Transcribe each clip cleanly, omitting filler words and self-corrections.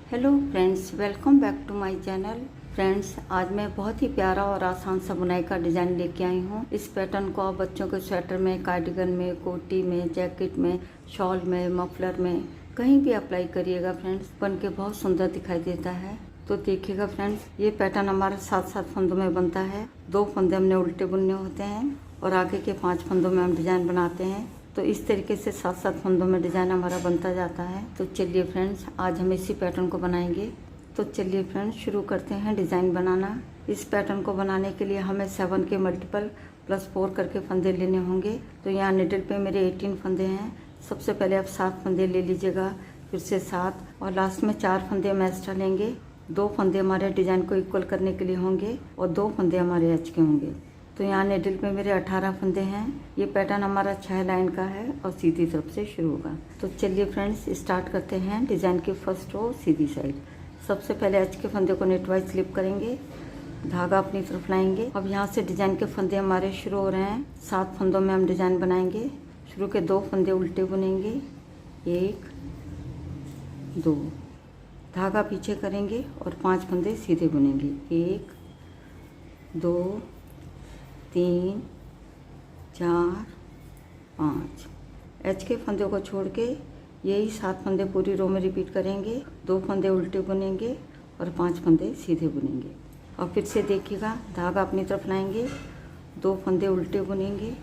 Hello friends, welcome back to my channel. Friends, आज मैं बहुत ही प्यारा और आसान सा बुनाई का डिज़ाइन लेके आई हूँ। इस पैटर्न को आप बच्चों के स्वेटर में, कार्डिगन में, कोटी में, जैकेट में, शॉल में, मफलर में कहीं भी अप्लाई करिएगा फ्रेंड्स, बन के बहुत सुंदर दिखाई देता है। तो देखिएगा फ्रेंड्स, ये पैटर्न हमारे 7-7 फंदों में बनता है। 2 फंदे हमने उल्टे बुनने होते हैं और आगे के 5 फंदों में हम डिज़ाइन बनाते हैं। तो इस तरीके से 7-7 फंदों में डिज़ाइन हमारा बनता जाता है। तो चलिए फ्रेंड्स, आज हम इसी पैटर्न को बनाएंगे। तो चलिए फ्रेंड्स, शुरू करते हैं डिज़ाइन बनाना। इस पैटर्न को बनाने के लिए हमें 7 के मल्टीपल +4 करके फंदे लेने होंगे। तो यहाँ निडल पे मेरे 18 फंदे हैं। सबसे पहले आप 7 फंदे ले लीजिएगा, फिर से 7 और लास्ट में 4 फंदे हम एक्स्ट्रा लेंगे। 2 फंदे हमारे डिज़ाइन को इक्वल करने के लिए होंगे और 2 फंदे हमारे एच के होंगे। तो यहाँ निडल पे मेरे 18 फंदे हैं। ये पैटर्न हमारा 6 लाइन का है और सीधी तरफ से शुरू होगा। तो चलिए फ्रेंड्स, स्टार्ट करते हैं डिज़ाइन की फर्स्ट रो सीधी साइड। सबसे पहले एच के फंदे को नेटवाइज स्लिप करेंगे, धागा अपनी तरफ लाएंगे। अब यहाँ से डिज़ाइन के फंदे हमारे शुरू हो रहे हैं। 7 फंदों में हम डिज़ाइन बनाएंगे। शुरू के 2 फंदे उल्टे बुनेंगे, 1 2, धागा पीछे करेंगे और 5 फंदे सीधे बुनेंगे, 1 2 3 4 5। एच के फंदे को छोड़ के यही 7 फंदे पूरी रो में रिपीट करेंगे। 2 फंदे उल्टे बुनेंगे और 5 फंदे सीधे बुनेंगे। और फिर से देखिएगा, धागा अपनी तरफ लाएंगे, 2 फंदे उल्टे बुनेंगे,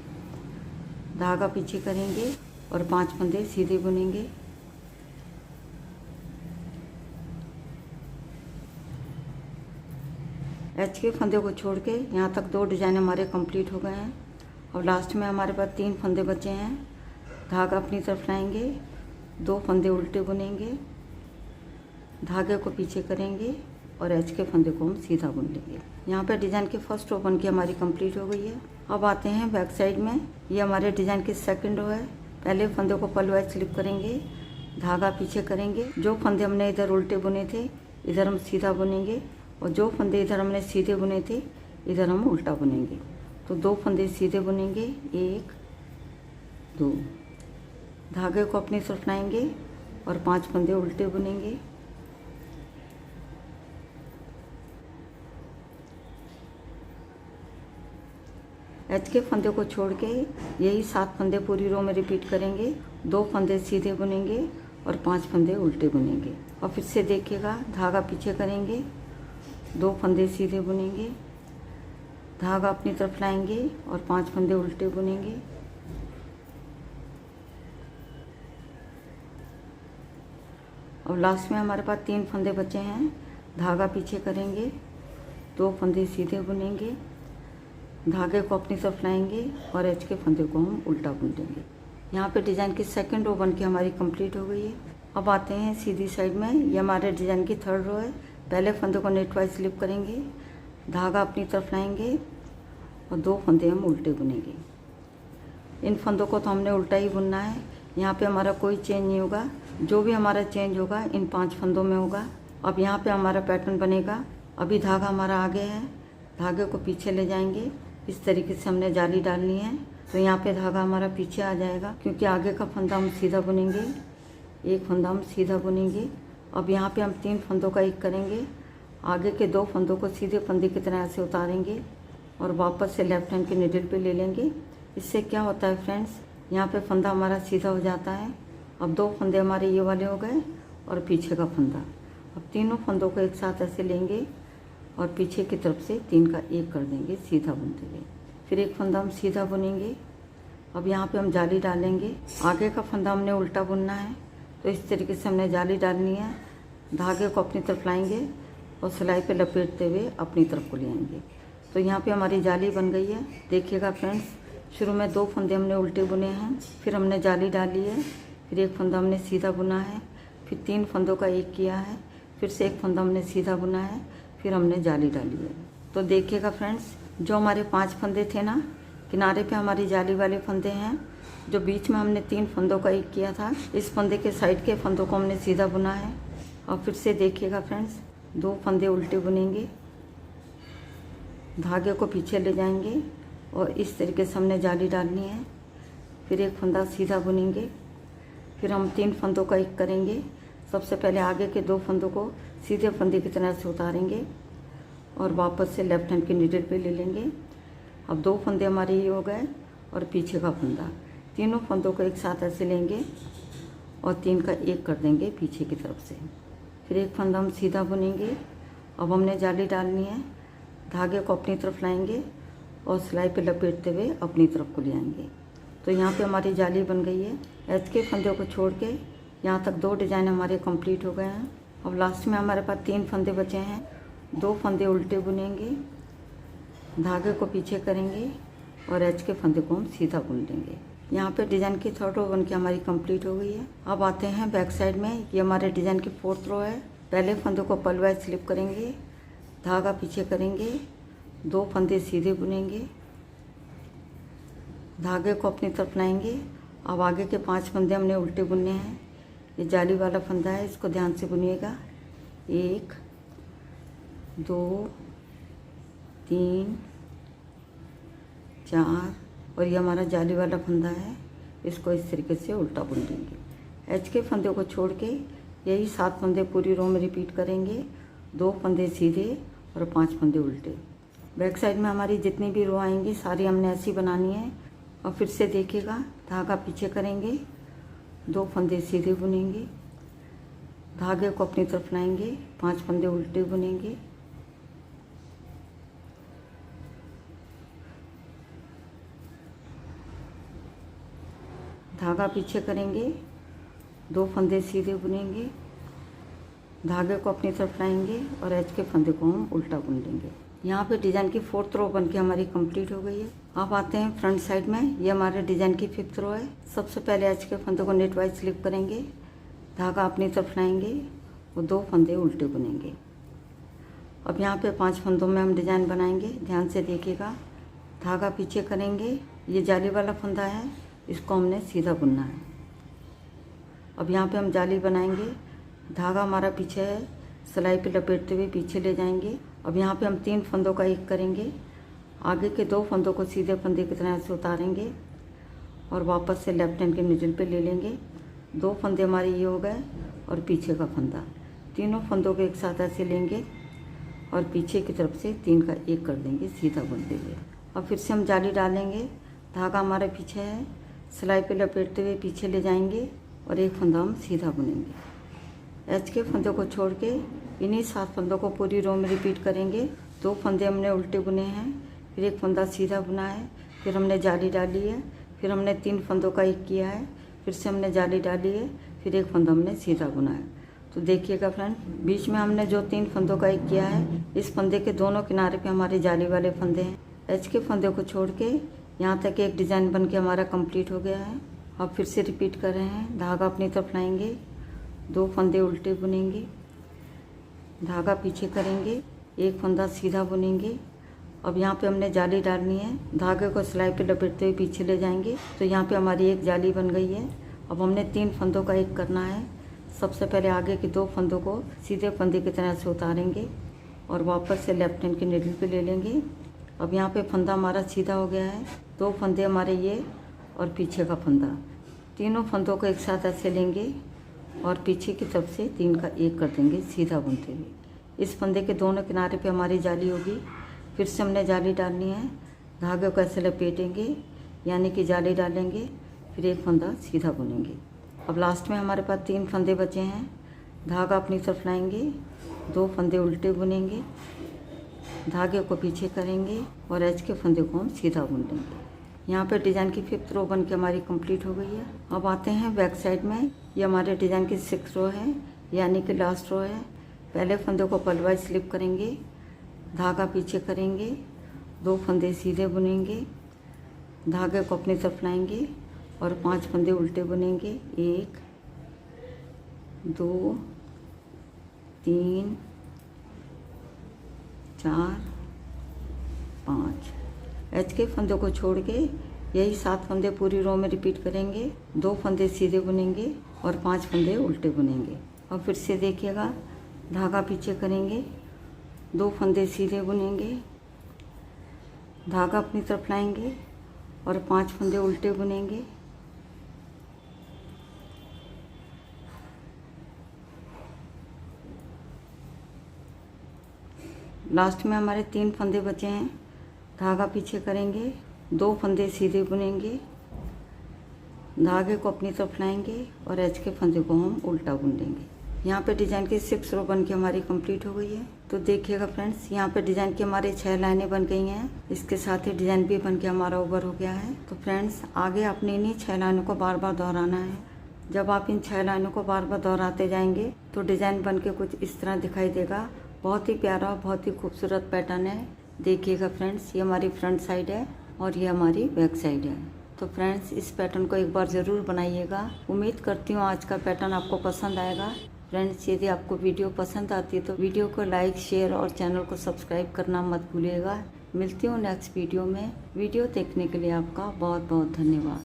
धागा पीछे करेंगे और 5 फंदे सीधे बुनेंगे। एच के फंदे को छोड़ के यहाँ तक 2 डिज़ाइन हमारे कंप्लीट हो गए हैं और लास्ट में हमारे पास 3 फंदे बचे हैं। धागा अपनी तरफ लाएंगे, 2 फंदे उल्टे बुनेंगे, धागे को पीछे करेंगे और एच के फंदे को हम सीधा बुन लेंगे। यहाँ पे डिज़ाइन की फर्स्ट रो बन के हमारी कंप्लीट हो गई है। अब आते हैं बैक साइड में। ये हमारे डिज़ाइन की सेकंड रो है। पहले फंदे को पलवाइज स्लिप करेंगे, धागा पीछे करेंगे। जो फंदे हमने इधर उल्टे बुने थे इधर हम सीधा बुनेंगे और जो फंदे इधर हमने सीधे बुने थे इधर हम उल्टा बुनेंगे। तो 2 फंदे सीधे बुनेंगे, 1 2, धागे को अपनी तरफ लाएंगे और 5 फंदे उल्टे बुनेंगे। एच के फंदे को छोड़ के यही 7 फंदे पूरी रो में रिपीट करेंगे। 2 फंदे सीधे बुनेंगे और 5 फंदे उल्टे बुनेंगे। और फिर से देखिएगा, धागा पीछे करेंगे, 2 फंदे सीधे बुनेंगे, धागा अपनी तरफ लाएंगे और 5 फंदे उल्टे बुनेंगे। और लास्ट में हमारे पास 3 फंदे बचे हैं। धागा पीछे करेंगे, 2 फंदे सीधे बुनेंगे, धागे को अपनी तरफ लाएंगे और एच के फंदे को हम उल्टा बुन देंगे। यहाँ पे डिज़ाइन की सेकंड रो बन के हमारी कंप्लीट हो गई है। अब आते हैं सीधी साइड में। ये हमारे डिज़ाइन की थर्ड रो है। पहले फंदे को नेटवाइज स्लिप करेंगे, धागा अपनी तरफ लाएंगे और 2 फंदे हम उल्टे बुनेंगे। इन फंदों को तो हमने उल्टा ही बुनना है। यहाँ पे हमारा कोई चेंज नहीं होगा। जो भी हमारा चेंज होगा इन 5 फंदों में होगा। अब यहाँ पे हमारा पैटर्न बनेगा। अभी धागा हमारा आगे है, धागे को पीछे ले जाएंगे। इस तरीके से हमने जाली डालनी है। तो यहाँ पे धागा हमारा पीछे आ जाएगा क्योंकि आगे का फंदा हम सीधा बुनेंगे, 1 फंदा हम सीधा बुनेंगे। अब यहाँ पे हम 3 फंदों का एक करेंगे, आगे के 2 फंदों को सीधे फंदे की तरह से उतारेंगे और वापस से लेफ्ट हैंड के निडल पे ले लेंगे। इससे क्या होता है फ्रेंड्स, यहाँ पे फंदा हमारा सीधा हो जाता है। अब 2 फंदे हमारे ये वाले हो गए और पीछे का फंदा। अब तीनों फंदों को एक साथ ऐसे लेंगे और पीछे की तरफ से 3 का 1 कर देंगे, सीधा बुनते हुए। फिर 1 फंदा हम सीधा बुनेंगे। अब यहाँ पे हम जाली डालेंगे। आगे का फंदा हमने उल्टा बुनना है, तो इस तरीके से हमने जाली डालनी है। धागे को अपनी तरफ लाएंगे और सिलाई पे लपेटते हुए अपनी तरफ को ले आएंगे। तो यहाँ पे हमारी जाली बन गई है। देखिएगा फ्रेंड्स, शुरू में 2 फंदे हमने उल्टे बुने हैं, फिर हमने जाली डाली है, फिर 1 फंदा हमने सीधा बुना है, फिर 3 फंदों का 1 किया है, फिर से 1 फंदा हमने सीधा बुना है, फिर हमने जाली डाली है। तो देखिएगा फ्रेंड्स, जो हमारे 5 फंदे थे ना, किनारे पे हमारी जाली वाले फंदे हैं। जो बीच में हमने 3 फंदों का 1 किया था, इस फंदे के साइड के फंदों को हमने सीधा बुना है। और फिर से देखिएगा फ्रेंड्स, 2 फंदे उल्टे बुनेंगे, धागे को पीछे ले जाएंगे और इस तरीके से हमने जाली डालनी है। फिर 1 फंदा सीधा बुनेंगे, फिर हम 3 फंदों का 1 करेंगे, सबसे पहले आगे के 2 फंदों को सीधे फंदे की तरह से उतारेंगे और वापस से लेफ्ट हैंड की नीडल पे ले लेंगे। अब 2 फंदे हमारे ये हो गए और पीछे का फंदा, तीनों फंदों को एक साथ ऐसे लेंगे और 3 का 1 कर देंगे पीछे की तरफ से। फिर एक फंदा हम सीधा बुनेंगे। अब हमने जाली डालनी है, धागे को अपनी तरफ लाएंगे और सिलाई पे लपेटते हुए अपनी तरफ को ले आएंगे। तो यहाँ पे हमारी जाली बन गई है। एच के फंदे को छोड़ के यहाँ तक 2 डिज़ाइन हमारे कंप्लीट हो गए हैं। अब लास्ट में हमारे पास 3 फंदे बचे हैं। 2 फंदे उल्टे बुनेंगे, धागे को पीछे करेंगे और एच के फंदे को हम सीधा बुन लेंगे। यहाँ पे डिज़ाइन की 3rd रो बन के हमारी कंप्लीट हो गई है। अब आते हैं बैक साइड में। ये हमारे डिज़ाइन की 4th रो है। पहले फंदे को पलवाइज स्लिप करेंगे, धागा पीछे करेंगे, 2 फंदे सीधे बुनेंगे, धागे को अपनी तरफ लाएंगे। अब आगे के 5 फंदे हमने उल्टे बुनने हैं। ये जाली वाला फंदा है, इसको ध्यान से बुनिएगा। 1 2 3 4 और ये हमारा जाली वाला फंदा है, इसको इस तरीके से उल्टा बुन देंगे। एच के फंदे को छोड़ के यही 7 फंदे पूरी रो में रिपीट करेंगे। 2 फंदे सीधे और 5 फंदे उल्टे। बैक साइड में हमारी जितनी भी रो आएंगी सारी हमने ऐसी बनानी है। और फिर से देखिएगा, धागा पीछे करेंगे, 2 फंदे सीधे बुनेंगे, धागे को अपनी तरफ लाएंगे, 5 फंदे उल्टे बुनेंगे, धागा पीछे करेंगे, 2 फंदे सीधे बुनेंगे, धागे को अपनी तरफ लाएंगे और एच के फंदे को हम उल्टा बुन लेंगे। यहाँ पे डिज़ाइन की 4th रो बन के हमारी कंप्लीट हो गई है। अब आते हैं फ्रंट साइड में। ये हमारे डिज़ाइन की 5th रो है। सबसे पहले एच के फंदे को नेट वाइज स्लिप करेंगे, धागा अपनी तरफ लाएंगे और 2 फंदे उल्टे बुनेंगे। अब यहाँ पे 5 फंदों में हम डिज़ाइन बनाएंगे, ध्यान से देखिएगा। धागा पीछे करेंगे, ये जाली वाला फंदा है, इसको हमने सीधा बुनना है। अब यहाँ पे हम जाली बनाएंगे, धागा हमारा पीछे है, सिलाई पे लपेटते हुए पीछे ले जाएंगे। अब यहाँ पे हम 3 फंदों का 1 करेंगे, आगे के 2 फंदों को सीधे फंदे की तरह से उतारेंगे और वापस से लेफ्ट हैंड के मिडिल पे ले लेंगे। 2 फंदे हमारे ये हो गए और पीछे का फंदा, तीनों फंदों को एक साथ ऐसे लेंगे और पीछे की तरफ से 3 का 1 कर देंगे, सीधा बुन देंगे। अब फिर से हम जाली डालेंगे, धागा हमारे पीछे है, सिलाई पे लपेटते हुए पीछे ले जाएंगे और 1 फंदा हम सीधा बुनेंगे। एच के फंदों को छोड़ के इन्हीं 7 फंदों को पूरी रो में रिपीट करेंगे। 2 फंदे हमने उल्टे बुने हैं, फिर 1 फंदा सीधा बुना है, फिर हमने जाली डाली है, फिर हमने 3 फंदों का 1 किया है, फिर से हमने जाली डाली है, फिर 1 फंदा हमने सीधा बुना है। तो देखिएगा फ्रेंड, बीच में हमने जो 3 फंदों का 1 किया है, इस फंदे के दोनों किनारे पे हमारे जाली वाले फंदे हैं। एच के फंदे को छोड़ के यहाँ तक एक डिज़ाइन बन के हमारा कंप्लीट हो गया है। अब फिर से रिपीट कर रहे हैं, धागा अपनी तरफ लाएंगे, 2 फंदे उल्टे बुनेंगे, धागा पीछे करेंगे, 1 फंदा सीधा बुनेंगे। अब यहाँ पे हमने जाली डालनी है, धागे को सिलाई पे लपेटते हुए पीछे ले जाएंगे। तो यहाँ पे हमारी एक जाली बन गई है। अब हमने 3 फंदों का 1 करना है। सबसे पहले आगे के 2 फंदों को सीधे फंदे की तरह से उतारेंगे और वापस से लेफ्ट हैंड के निडल पे ले लेंगे। अब यहाँ पे फंदा हमारा सीधा हो गया है, 2 फंदे हमारे ये और पीछे का फंदा, तीनों फंदों को एक साथ ऐसे लेंगे और पीछे की तरफ से 3 का 1 कर देंगे, सीधा बुनते हुए। इस फंदे के दोनों किनारे पे हमारी जाली होगी। फिर से हमने जाली डालनी है, धागे को ऐसे लपेटेंगे, यानी कि जाली डालेंगे, फिर 1 फंदा सीधा बुनेंगे। अब लास्ट में हमारे पास 3 फंदे बचे हैं, धागा अपनी तरफ लाएंगे, 2 फंदे उल्टे बुनेंगे, धागे को पीछे करेंगे और एच के फंदे को हम सीधा बुन लेंगे। यहाँ पे डिज़ाइन की 5th रो बन के हमारी कंप्लीट हो गई है। अब आते हैं बैक साइड में। ये हमारे डिज़ाइन की 6th रो है, यानी कि लास्ट रो है। पहले फंदे को पलवाइज स्लिप करेंगे, धागा पीछे करेंगे, 2 फंदे सीधे बुनेंगे, धागे को अपनी तरफ लाएंगे और 5 फंदे उल्टे बुनेंगे। 1 2 3 4 5। एच के फंदों को छोड़ के यही 7 फंदे पूरी रो में रिपीट करेंगे। 2 फंदे सीधे बुनेंगे और 5 फंदे उल्टे बुनेंगे। और फिर से देखिएगा, धागा पीछे करेंगे, 2 फंदे सीधे बुनेंगे, धागा अपनी तरफ लाएंगे और 5 फंदे उल्टे बुनेंगे, लास्ट में हमारे 3 फंदे बचे हैं। धागा पीछे करेंगे, 2 फंदे सीधे बुनेंगे, धागे को अपनी तरफ लाएंगे और एच के फंदे को हम उल्टा बुन लेंगे। यहाँ पे डिजाइन की 6 रो बन के हमारी कंप्लीट हो गई है। तो देखिएगा फ्रेंड्स, यहाँ पे डिजाइन की हमारे 6 लाइनें बन गई हैं। इसके साथ ही डिजाइन भी बन के हमारा ओवर हो गया है। तो फ्रेंड्स, आगे आपने इन्हीं 6 लाइनों को बार बार दोहराना है। जब आप इन 6 लाइनों को बार बार दोहराते जाएंगे तो डिजाइन बन के कुछ इस तरह दिखाई देगा। बहुत ही प्यारा, बहुत ही खूबसूरत पैटर्न है। देखिएगा फ्रेंड्स, ये हमारी फ्रंट साइड है और ये हमारी बैक साइड है। तो फ्रेंड्स, इस पैटर्न को एक बार ज़रूर बनाइएगा। उम्मीद करती हूँ आज का पैटर्न आपको पसंद आएगा। फ्रेंड्स, यदि आपको वीडियो पसंद आती है तो वीडियो को लाइक, शेयर और चैनल को सब्सक्राइब करना मत भूलिएगा। मिलती हूँ नेक्स्ट वीडियो में। वीडियो देखने के लिए आपका बहुत बहुत धन्यवाद।